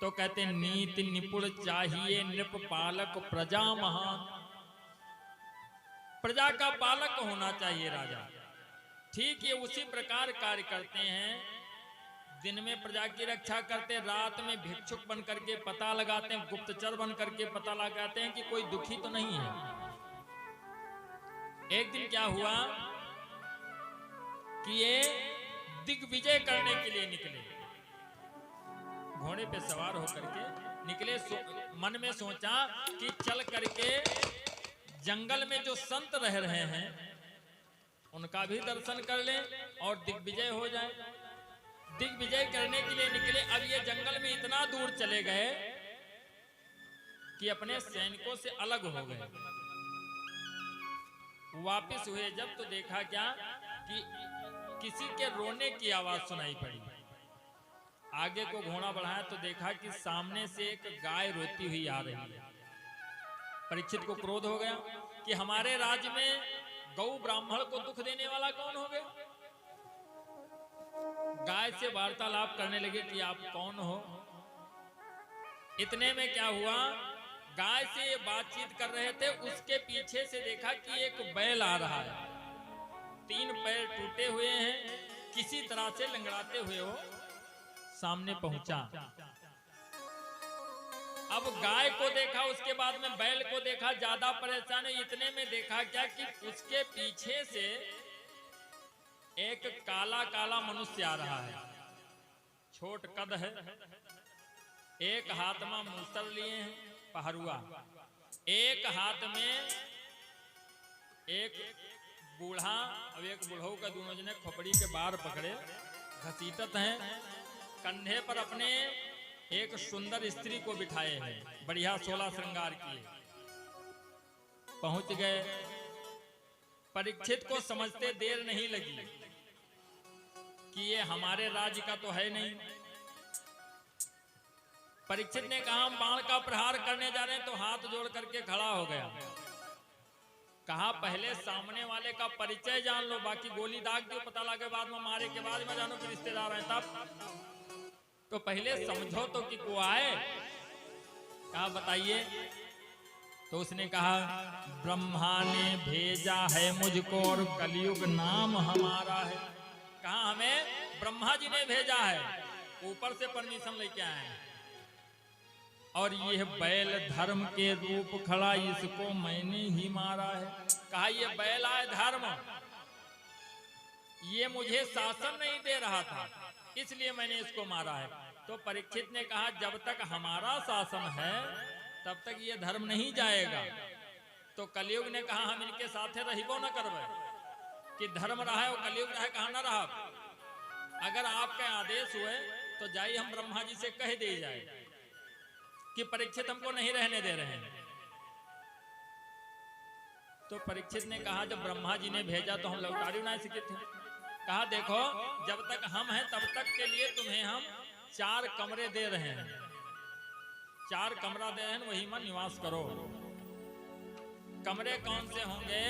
तो कहते नीति निपुण चाहिए नृप पालक प्रजा महान। प्रजा का पालक होना चाहिए राजा। ठीक ये उसी प्रकार कार्य करते हैं। दिन में प्रजा की रक्षा करते, रात में भिक्षुक बन करके पता लगाते हैं, गुप्तचर बन करके पता लगाते हैं कि कोई दुखी तो नहीं है। एक दिन क्या हुआ कि ये दिग्विजय करने के लिए निकले, घोड़े पे सवार होकर के निकले। मन में सोचा कि चल करके जंगल में जो संत रह रहे हैं उनका भी दर्शन कर लें और दिग्विजय हो जाए। दिग्विजय करने के लिए निकले। अब ये जंगल में इतना दूर चले गए कि अपने सैनिकों से अलग हो गए। वापस हुए जब तो देखा क्या कि किसी के रोने की आवाज सुनाई पड़ी। आगे को घोड़ा बढ़ाया तो देखा कि सामने से एक गाय रोती हुई आ रही है। परीक्षित को क्रोध हो गया कि हमारे राज्य में गौ ब्राह्मण को दुख देने वाला कौन हो गया। गाय से वार्तालाप करने लगे कि आप कौन हो। इतने में क्या हुआ, गाय से बातचीत कर रहे थे, उसके पीछे से देखा कि एक बैल आ रहा है। 3 पैर टूटे हुए हैं, किसी तरह से लंगड़ाते हुए वो सामने पहुंचा। अब गाय को देखा, उसके बाद में बैल को देखा, ज्यादा परेशान है। इतने में देखा क्या कि उसके पीछे से एक काला काला मनुष्य आ रहा है। छोट कद है, एक हाथ में मूसल लिए हैं पहरुआ, एक हाथ में एक बूढ़ा और एक बुढ़ऊ का दोनों जने खोपड़ी के बार पकड़े घसीटत हैं। कंधे पर अपने एक सुंदर स्त्री को बिठाए हैं, बढ़िया 16 श्रृंगार किए। पहुंच गए। परीक्षित को समझते देर नहीं लगी कि ये हमारे राज्य का तो है नहीं। परीक्षित ने कहा हम बाण का प्रहार करने जा रहे हैं, तो हाथ जोड़ करके खड़ा हो गया। कहा पहले सामने वाले का परिचय जान लो, बाकी गोली दाग दो, पता लगे बाद में मारे के बाद में जानो कि रिश्तेदार हैं। तब तो पहले समझो तो कि को आए। कहा बताइए। तो उसने कहा ब्रह्मा ने भेजा है मुझको और कलयुग नाम हमारा है। कहा हमें ब्रह्मा जी ने भेजा है, ऊपर से परमिशन लेके आए हैं। और यह बैल धर्म के रूप खड़ा, इसको मैंने ही मारा है। कहा ये बैल आए धर्म, ये मुझे शासन नहीं दे रहा था, इसलिए मैंने इसको मारा है। तो परीक्षित ने कहा जब तक हमारा शासन है तब तक ये धर्म नहीं जाएगा। तो कलयुग ने कहा हम इनके साथे रहिबो न करबे, कि धर्म रहा है वो कलयुग रहा, कहा न रहा। अगर आपके आदेश हुए तो जाइए हम ब्रह्मा जी से कह दे जाए कि परीक्षित हमको नहीं रहने दे रहे हैं। तो परीक्षित ने कहा जब ब्रह्मा जी ने भेजा तो हम लौटारी ना सीखे थे। कहा देखो जब तक हम हैं तब तक के लिए तुम्हें हम 4 कमरे दे रहे हैं, 4 कमरा दे रहे हैं, वही में निवास करो। कमरे कौन से होंगे?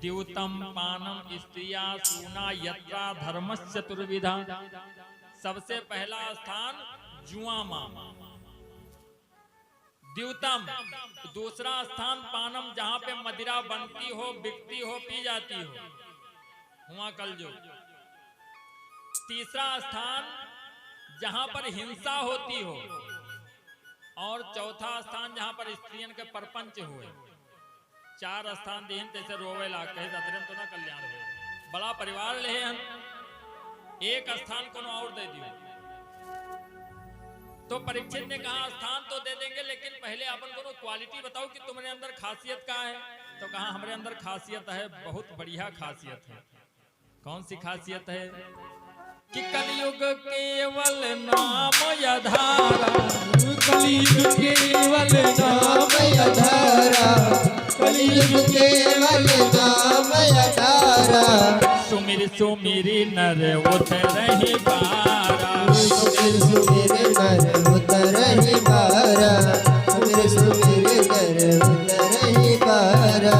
द्यूतम पानम स्त्रिया सूना यत्रा धर्मस्य चतुर्विधा। सबसे पहला स्थान जुआ मां, द्यूतम। दूसरा स्थान पानम, जहां पे मदिरा बनती हो, बिकती हो, पी जाती हो, हुआ कलजुग। तीसरा स्थान जहां पर हिंसा होती हो, और चौथा स्थान जहां पर स्त्रियन के परपंच हुए। 4 स्थान दिन जैसे रोवे ला कहे तो ना कल्याण हो। बड़ा परिवार ले हम, एक स्थान को और दे दियो। तो परीक्षित ने कहा स्थान तो दे देंगे, लेकिन पहले अपन को क्वालिटी बताओ कि तुम्हारे अंदर खासियत क्या है। तो कहा हमारे अंदर खासियत है, बहुत बढ़िया खासियत है। कौन सी खासियत है? कि कलयुग केवल नाम आधारा, कलयुग केवल नाम आधारा, कलयुग केवल नाम आधारा। सुमिर सुमिरी नर उतरहि बारा, सुमिर सुमिर नर उतरहि बारा, सुमिर सुमिर नर उतरहि बारा।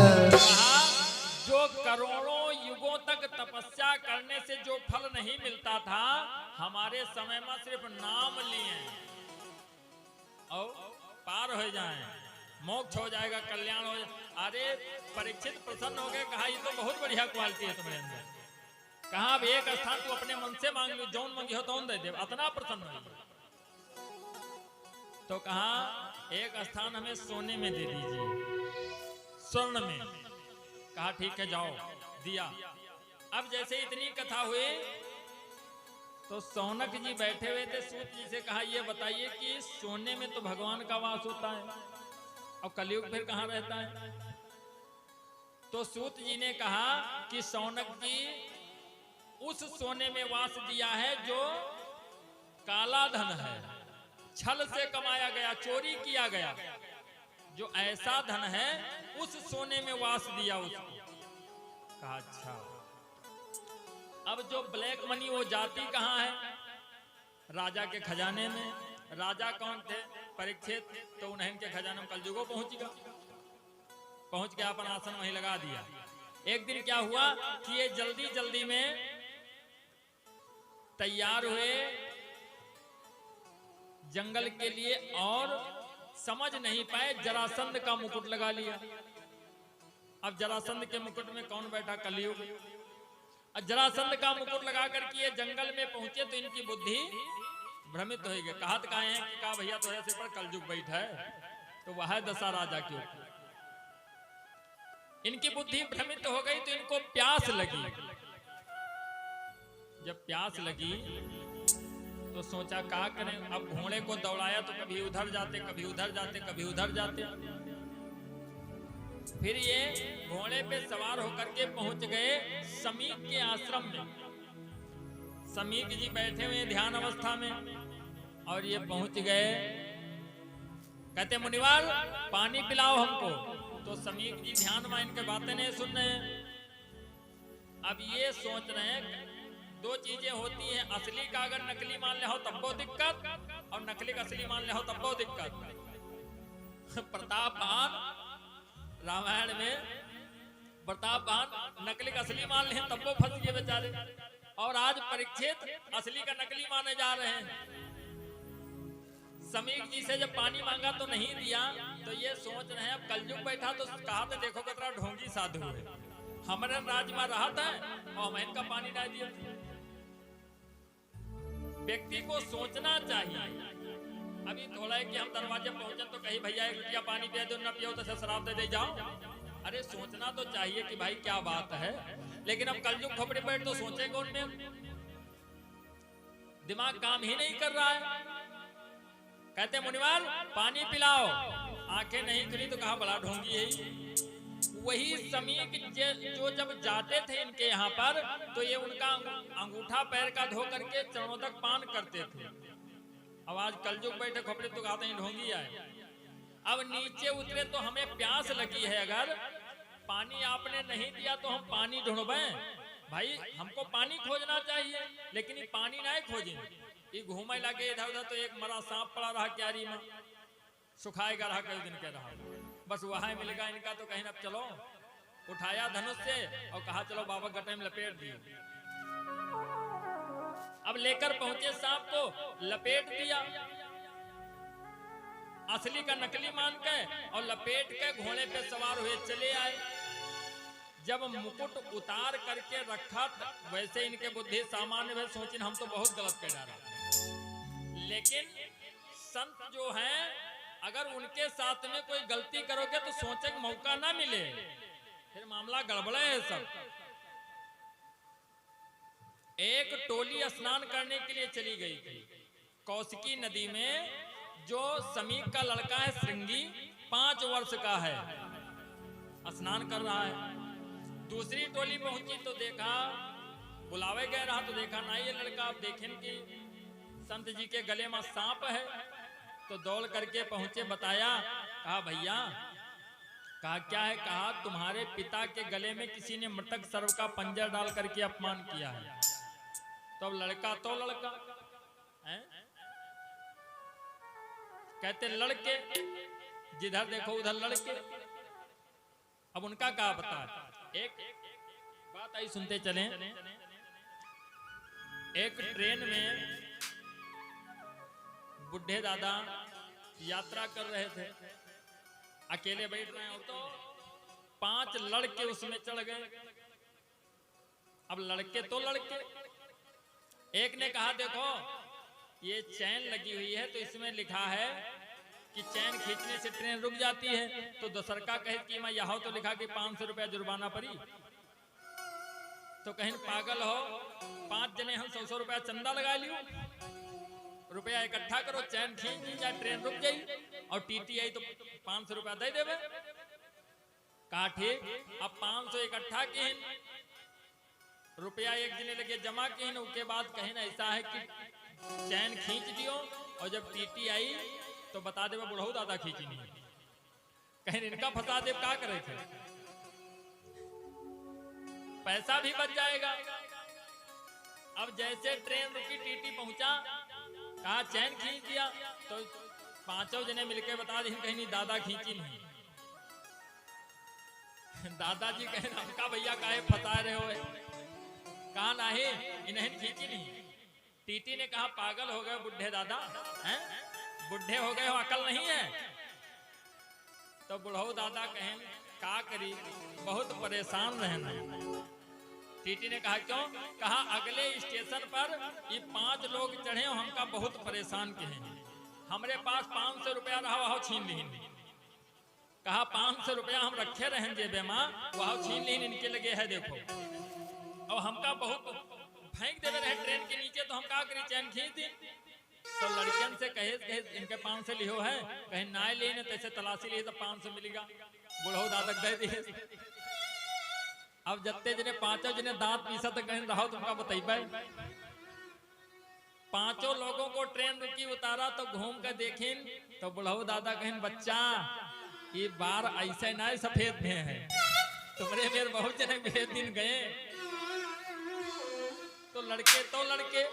जो करोड़ों युगों तक तपस्या करने से जो फल नहीं मिलता था, हमारे समय में सिर्फ नाम लिए और पार हो जाए, मोक्ष हो जाएगा, कल्याण हो जाए। अरे परीक्षित प्रसन्न हो गए, कहा ये तो बहुत बढ़िया क्वालिटी है तुम्हारे अंदर। कहा अब एक स्थान तू अपने मन से मांग लो, जौन मांगी हो तो दे दे, इतना प्रसन्न हो। तो कहा एक स्थान हमें सोने में दे दीजिए, स्वर्ण में। कहा ठीक है जाओ, दिया। अब जैसे इतनी कथा हुई तो सौनक जी बैठे हुए थे, सूत जी से कहा ये बताइए कि सोने में तो भगवान का वास होता है और कलयुग फिर कहां रहता है? तो सूत जी ने कहा कि सौनक जी उस सोने में वास दिया है जो काला धन है, छल से कमाया गया, चोरी किया गया, जो ऐसा धन है उस सोने में वास दिया उसको। कहा अच्छा, अब जो ब्लैक मनी वो जाती कहां है? राजा के खजाने में। राजा कौन थे? परीक्षित। तो उन्हें के खजाने में कलयुगो पहुंचेगा, पहुंच के अपन आसन वहीं लगा दिया। एक दिन क्या हुआ कि ये जल्दी जल्दी में तैयार हुए जंगल के लिए और समझ नहीं पाए, जरासंध का मुकुट लगा लिया। अब जरासंध के मुकुट में कौन बैठा? कलयुग। जरासंध का मुकुट लगा करके ये जंगल में पहुंचे तो इनकी बुद्धि भ्रमित हो गई। कहा है कि कहा भैया तो ऐसे पर कलयुग बैठा है, तो वह दशा राजा के ऊपर। इनकी बुद्धि भ्रमित हो गई तो इनको प्यास लगी। जब प्यास लगी तो सोचा क्या करें। अब घोड़े को दौड़ाया तो कभी उधर जाते, कभी उधर जाते, कभी उधर जाते। फिर ये घोड़े पे सवार होकर के पहुंच गए समीक के आश्रम में। समीक जी बैठे हुए ध्यान अवस्था में और ये पहुंच गए। कहते मुनिवार पानी पिलाओ हमको। तो समीक जी ध्यान में इनके बातें नहीं सुन रहे हैं। अब ये सोच रहे हैं दो चीजें होती हैं, असली का अगर नकली मान ले हो तब वो दिक्कत, और नकली का असली मान ले हो तब वो दिक्कत। प्रतापवान रामायण में प्रतापवान नकली का असली मान ले तब वो फंस गए बेचारे, और आज परीक्षित असली का नकली माने जा रहे हैं। समीक जी से जब पानी मांगा तो नहीं दिया, तो ये सोच रहे हैं अब कलयुग बैठा तो कहा तो देखो कितना ढोंगी साधु है, हमारे राज्य में रहा था और हमें इनका पानी ना दिया। व्यक्ति को सोचना चाहिए। अभी थोड़ा है कि हम दरवाजे पहुंचे तो कहीं भैया एक रुपया पानी पिया दो, ना पियो तो शराब दे जाओ। अरे सोचना तो चाहिए कि भाई क्या बात है, लेकिन अब कलयुग खोपड़ी बैठ तो सोचे कौन में? दिमाग काम ही नहीं कर रहा है। कहते मुनिवार पानी पिलाओ, आंखें नहीं खुली तो कहा बड़ा ढोंगी है। वही समीक जो जब जाते थे इनके यहाँ पर तो ये उनका अंगूठा पैर का धो करके चरणों तक पान करते थे। अब आज कलयुग बैठे खोपड़े तो कहते हैं ढोंगी आए। अब नीचे उतरे तो हमें प्यास लगी है, अगर पानी आपने नहीं दिया तो हम पानी ढूंढबे। भाई हमको पानी खोजना चाहिए, लेकिन ये पानी ना खोजें। ये घूमे लगे इधर उधर तो एक मरा सांप पड़ा रहा क्यारी में, सुखाएगा रहा कई दिन के रहा, बस वहां मिलेगा इनका। तो कहीं अब चलो उठाया धनुष से और कहा चलो बाबा गटे में लपेट दिए। अब लेकर पहुंचे सांप को, लपेट दिया असली का नकली मान के, और लपेट के घोड़े पे सवार हुए चले आए। जब मुकुट उतार करके रखा वैसे इनके बुद्धि सामान्य में सोची हम तो बहुत गलत कह रहा। लेकिन संत जो हैं अगर उनके साथ में कोई गलती करोगे तो सोचे का मौका ना मिले, फिर मामला गड़बड़ा है सब। एक टोली स्नान करने के लिए चली गई थी कौशिकी नदी में। जो समीक का लड़का है श्रृंगी 5 वर्ष का है, स्नान कर रहा है। दूसरी टोली पहुंची तो देखा, बुलावे गए रहा तो देखा ना ये लड़का। आप देखें कि संत जी के गले में सांप है, तो दौड़ करके पहुंचे, बताया, कहा भैया, कहा क्या है? कहा तुम्हारे पिता के गले में किसी ने मृतक सर्व का पंजर डाल करके अपमान किया है। तो अब लड़का तो लड़का है, कहते लड़के जिधर देखो उधर लड़के। अब उनका क्या बता, एक बात आई सुनते चले। एक ट्रेन में बुढ़े दादा यात्रा कर रहे थे, अकेले बैठ रहे हैं और तो 5 लड़के उसमें चढ़ गए। अब लड़के तो लड़के, एक ने कहा देखो ये चैन लगी हुई है तो इसमें लिखा है कि चैन खींचने से ट्रेन रुक जाती है। तो दूसरका कहे कि मैं यहाँ तो लिखा कि 500 रुपया जुर्माना पड़ी। तो कहीं पागल हो, 5 जने हम 100 रुपया चंदा लगा लियो, रुपया इकट्ठा करो, चैन खींच दी जाए, ट्रेन रुक जाई और टीटी आई तो 500 रुपया दे देवे। कहा ठीक, अब 500 इकट्ठा किए, रुपया एक जने लगे जमा किए, उसके बाद कहीं ऐसा है कि चैन खींच दियो और जब टीटी आई तो बता दे बुढ़ऊ दादा खींची नहीं, कहीं इनका फंसा दे, क्या करे थे, पैसा भी बच जाएगा। अब जैसे ट्रेन रुकी, टीटी पहुंचा, कहा चैन खींच दिया, तो 5 जने मिलके बता दी कहीं नहीं दादा खींची नहीं। दादाजी कहे हमका भैया काहे फंसा रहे हो, कहा नहीं इन्हें खींची नहीं। टीटी ने कहा पागल हो गए बुढ़े दादा, हैं बुढ़े हो गए हो, अकल नहीं है। तो बुढ़ऊ दादा कहें का करी, बहुत परेशान रहना। टीटी ने कहा क्यों, कहा अगले स्टेशन पर ये 5 लोग चढ़े, हमका बहुत परेशान किए, हमरे पास 500 रुपया रहा वह छीन ली। कहा 500 रुपया हम रखे रहें जेबे माँ, वह छीन ली, इनके लगे है देखो। और हमका बहुत फेंक देवे रहे ट्रेन के नीचे, तो हम का करी, चैन खींच दी। तो लड़कियन से कहे इनके 500 लियो है, कहीं ना ले न तैसे तलाशी लिए तो 500 मिलेगा, बुढ़ऊ दादक दे दिए। अब जत्ते जने 5 जने दांत पीसा तो कहीं रहो तुमका बताइबे। 5 लोगों को ट्रेन रुकी, उतारा तो घूम कर देखिन तो बुढ़ऊ दादा कहें बच्चा ये बार ऐसे ना सफेद में है, तुम्हारे मेरे बहुत जने मेरे दिन गए। तो लड़के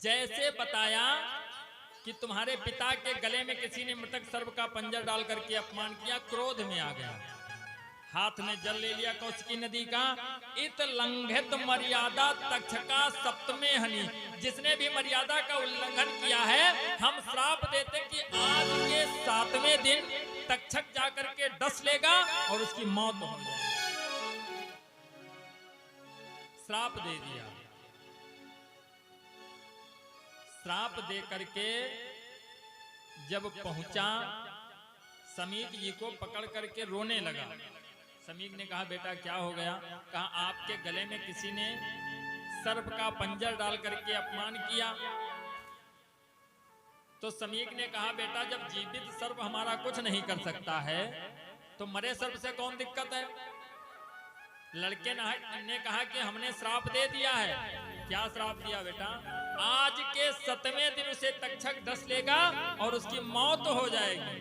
जैसे बताया कि तुम्हारे पिता के गले में किसी ने मृतक सर्प का पंजर डाल करके अपमान किया, क्रोध में आ गया, हाथ में जल ले लिया कौशिकी नदी का। इत लंघित मर्यादा तक्षका सप्तमे हनि, जिसने भी मर्यादा का उल्लंघन किया है हम श्राप देते कि आज के 7वें दिन तक्षक जाकर के डस लेगा और उसकी मौत हो जाएगी। श्राप दे दिया। श्राप दे करके जब पहुंचा समीक जी को पकड़ करके रोने लगा। समीक ने कहा बेटा क्या हो गया, कहा आपके गले में किसी ने सर्प का पंजर डाल करके अपमान किया। तो समीक ने कहा बेटा जब जीवित सर्प हमारा कुछ नहीं कर सकता है तो मरे सर्प से कौन दिक्कत है। लड़के ने कहा कि हमने श्राप दे दिया है। क्या श्राप दिया बेटा, आज के 7वें दिन उसे तक्षक डस लेगा और उसकी मौत हो जाएगी।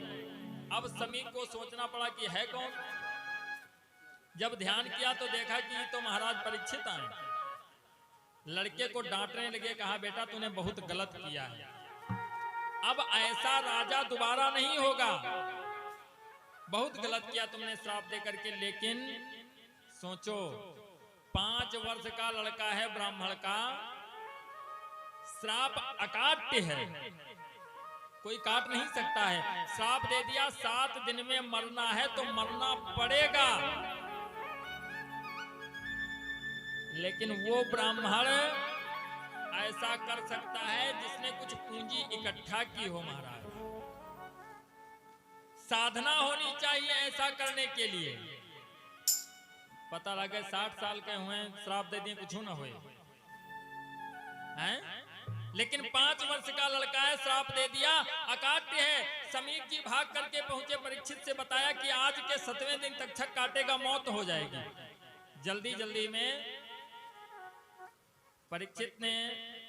अब समीक को सोचना पड़ा कि है कौन। जब ध्यान किया तो देखा कि तो महाराज परीक्षित आए। लड़के को डांटने लगे, कहा बेटा तूने बहुत गलत किया है, अब ऐसा राजा दोबारा नहीं होगा, बहुत गलत किया तुमने श्राप दे करके। लेकिन सोचो 5 वर्ष का लड़का है ब्राह्मण का, श्राप अकाट्य है, कोई काट नहीं सकता है। श्राप दे दिया 7 दिन में मरना है तो मरना पड़ेगा। लेकिन वो ब्राह्मण ऐसा कर सकता है जिसने कुछ पूंजी इकट्ठा की हो महाराज। साधना होनी चाहिए ऐसा करने के लिए। पता लगे 60 साल के हुए श्राप दे दिए कुछ ना हुए हैं, लेकिन 5 वर्ष का लड़का है श्राप दे दिया, अकाट्य है। समीक जी भाग करके पहुंचे, परीक्षित से बताया कि आज के 7वें दिन तक्षक काटेगा, मौत हो जाएगी। जल्दी जल्दी में परीक्षित ने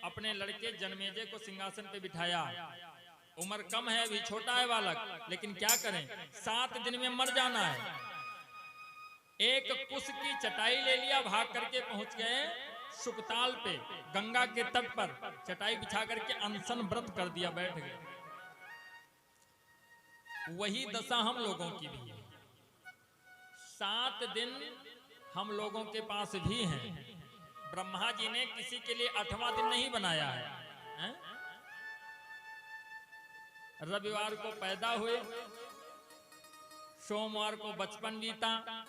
अपने लड़के जनमेजय को सिंहासन पे बिठाया। उम्र कम है, अभी छोटा है बालक, लेकिन क्या करें 7 दिन में मर जाना है। एक कुश की चटाई ले लिया, भाग करके पहुंच गए सुकताल पे, गंगा के तट पर चटाई बिछा करके अनशन व्रत कर दिया, बैठ गए। वही दशा हम लोगों की भी है। 7 दिन हम लोगों के पास भी हैं। ब्रह्मा जी ने किसी के लिए 8वां दिन नहीं बनाया है, रविवार को पैदा हुए, सोमवार को बचपन बीता,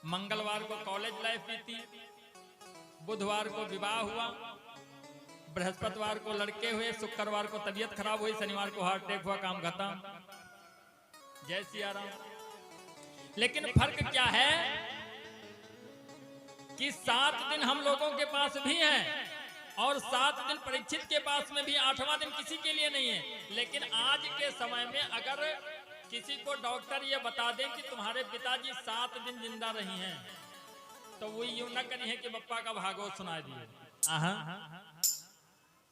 मंगलवार को कॉलेज लाइफ बीती, बुधवार को विवाह हुआ, बृहस्पतिवार को लड़के हुए, शुक्रवार को तबीयत खराब हुई, शनिवार को हार्ट अटैक हुआ, काम खत्म। जय सिया राम। लेकिन फर्क क्या है कि 7 दिन हम लोगों के पास भी हैं और 7 दिन परीक्षित के पास में भी, 8वां दिन किसी के लिए नहीं है। लेकिन आज के समय में अगर किसी को डॉक्टर ये बता दें कि तुम्हारे पिताजी 7 दिन जिंदा रही हैं, तो वो यूं न करी है कि बप्पा का भागवत सुना दिए।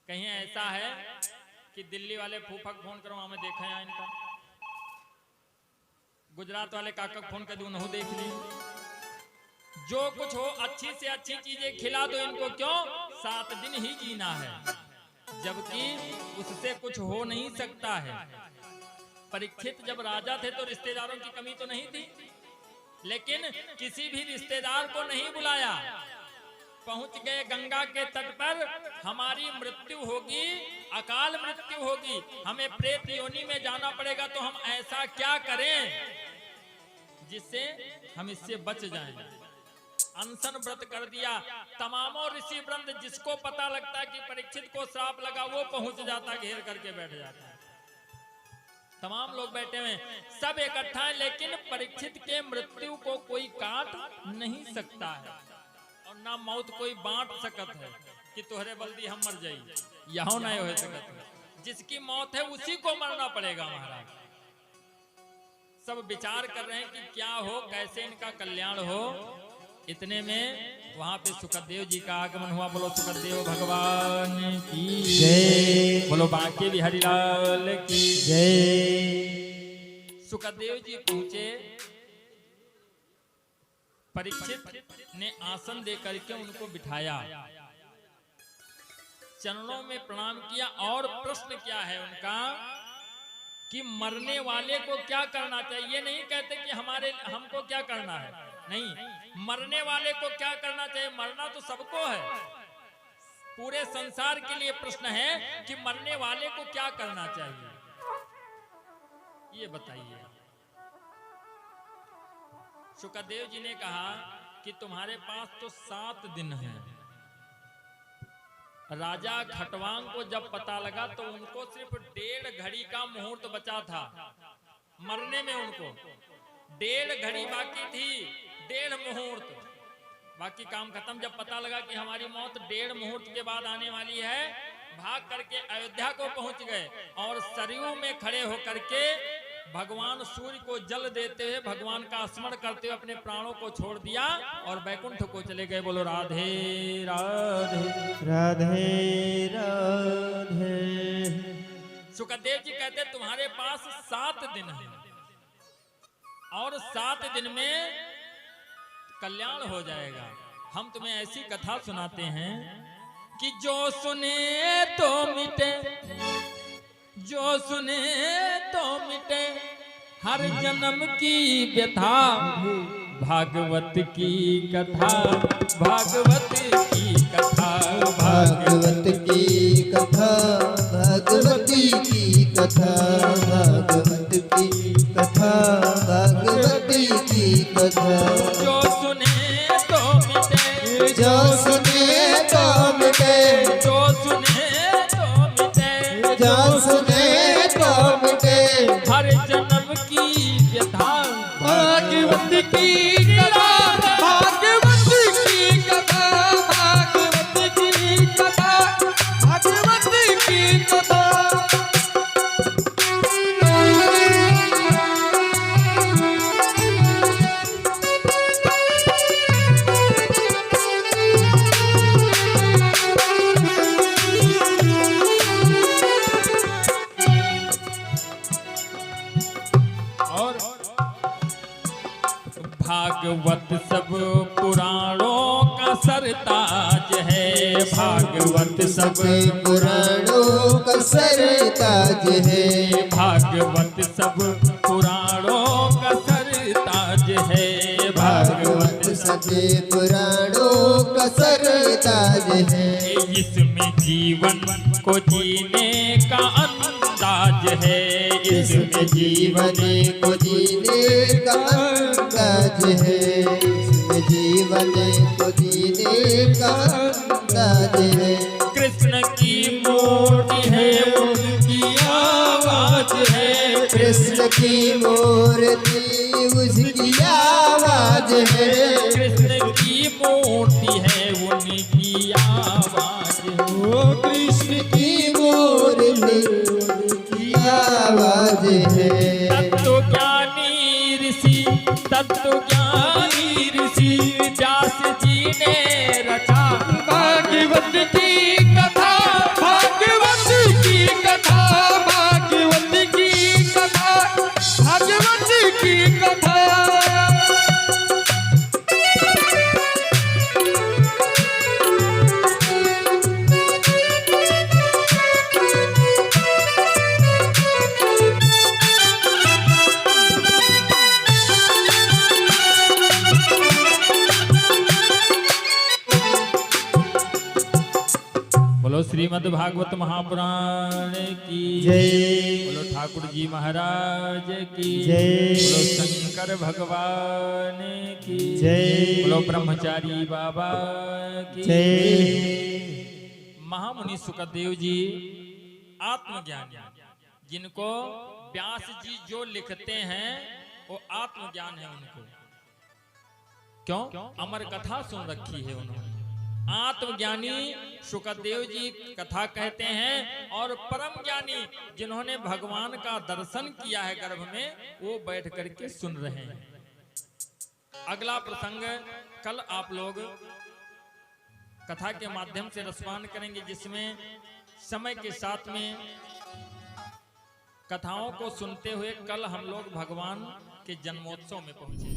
कहीं ऐसा है कि दिल्ली वाले फूफक फोन करो, हमें देखा है इनका, गुजरात वाले काका फोन कर दूं, नहीं देख ली। जो कुछ हो अच्छी से अच्छी चीजें खिला दो इनको, क्यों? 7 दिन ही जीना है, जबकि उससे कुछ हो नहीं सकता है। परीक्षित जब राजा थे तो रिश्तेदारों की कमी तो नहीं थी, लेकिन किसी भी रिश्तेदार को नहीं बुलाया। पहुंच गए गंगा के तट पर, हमारी मृत्यु होगी, अकाल मृत्यु होगी, हमें प्रेत योनि में जाना पड़ेगा, तो हम ऐसा क्या करें जिससे हम इससे बच जाएं। अनशन व्रत कर दिया। तमामों ऋषि वृंद, जिसको पता लगता है कि परीक्षित को श्राप लगा, वो पहुंच जाता, घेर करके बैठ जाता है। तमाम लोग बैठे हुए, सब इकट्ठा है, लेकिन परीक्षित के मृत्यु को कोई काट नहीं सकता है और ना मौत कोई बांट सकत है कि तोहरे बल्दी हम मर जाई, यहों नहीं हो सकत है। जिसकी मौत है उसी को मरना पड़ेगा महाराज। सब विचार कर रहे हैं कि क्या हो, कैसे इनका कल्याण हो। इतने में वहां पे सुखदेव जी का आगमन हुआ। बोलो सुखदेव भगवान की जय, बोलो बांके बिहारी लाल की जय। सुखदेव जी पहुंचे, परीक्षित ने आसन दे करके उनको बिठाया, चरणों में प्रणाम किया। और प्रश्न क्या है उनका कि मरने वाले को क्या करना चाहिए। ये नहीं कहते कि हमको क्या करना है, नहीं, मरने वाले को क्या करना चाहिए। मरना तो सबको है, पूरे संसार के लिए प्रश्न है कि मरने वाले को क्या करना चाहिए, ये बताइए। सुखदेव जी ने कहा कि तुम्हारे पास तो 7 दिन है। राजा खटवांग को जब पता लगा तो उनको सिर्फ 1.5 घड़ी का मुहूर्त बचा था मरने में, उनको 1.5 घड़ी बाकी थी, 1.5 मुहूर्त, बाकी काम खत्म। जब पता लगा कि हमारी मौत 1.5 मुहूर्त के बाद आने वाली है, भाग करके अयोध्या को पहुंच गए और सरयू में खड़े होकर के भगवान सूर्य को जल देते हुए, भगवान का स्मरण करते हुए अपने प्राणों को छोड़ दिया और बैकुंठ को चले गए। बोलो राधे राधे राधे राधे। सुखदेव जी कहते तुम्हारे पास 7 दिन है और 7 दिन में कल्याण हो जाएगा। हम तुम्हें ऐसी कथा सुनाते हैं कि जो सुने तो मिटे, जो सुने तो मिटे हर जन्म की व्यथा, भागवत की कथा, भागवत की कथा, भागवत की कथा, भागवती की कथा, भागवत की कथा, भागवती की कथा। जो सुने तो मिटे, जो सुने तो मिटे, जो सुने तो मिटे, जो सुने तो मिटे हर जन्म की व्यथा, भागवत की कथा, भागवत की कथा, भागवत की कथा, भागवत की कथा। भागवत सब पुराणों का सरताज है, भागवत सब पुराणों का सरताज है, भागवत सब पुराणों का सरताज है, भागवत सब पुराणों का सरताज है। इसमें जीवन को जीने का अंदाज है, इसमें जीवन को जीने का अंदाज है, इसमें जीवन को जीने का अंदाज है। कृष्ण की मूर्ति है उनकी आवाज है, कृष्ण की मूर्ति उसकी आवाज है, कृष्ण की मूर्ति है उनकी आवाज है। ओ कृष्ण की मूर्ति उसकी आवाज है। तत्व ज्ञानी ऋषि, तत्व ज्ञानी ऋषि व्यास जी ने रचा भागवत की कथा, भागवत की कथा, भागवत की कथा, भागवत की कथा। बोलो श्रीमद् भागवत महापुराण की जय। बोलो ठाकुर जी महाराज की जय। बोलो शंकर भगवान की जय। बोलो ब्रह्मचारी बाबा की जय। महामुनि सुखदेव जी आत्मज्ञानी, जिनको व्यास जी जो लिखते हैं वो आत्मज्ञान है उनको। क्यों? अमर कथा सुन रखी है उन्होंने। आत्मज्ञानी सुखदेव जी कथा कहते हैं, और परम ज्ञानी जिन्होंने भगवान का दर्शन किया है गर्भ में, वो बैठ करके सुन रहे हैं। अगला प्रसंग कल आप लोग कथा के माध्यम से रसपान करेंगे, जिसमें समय के साथ में कथाओं को सुनते हुए कल हम लोग भगवान के जन्मोत्सव में पहुंचे।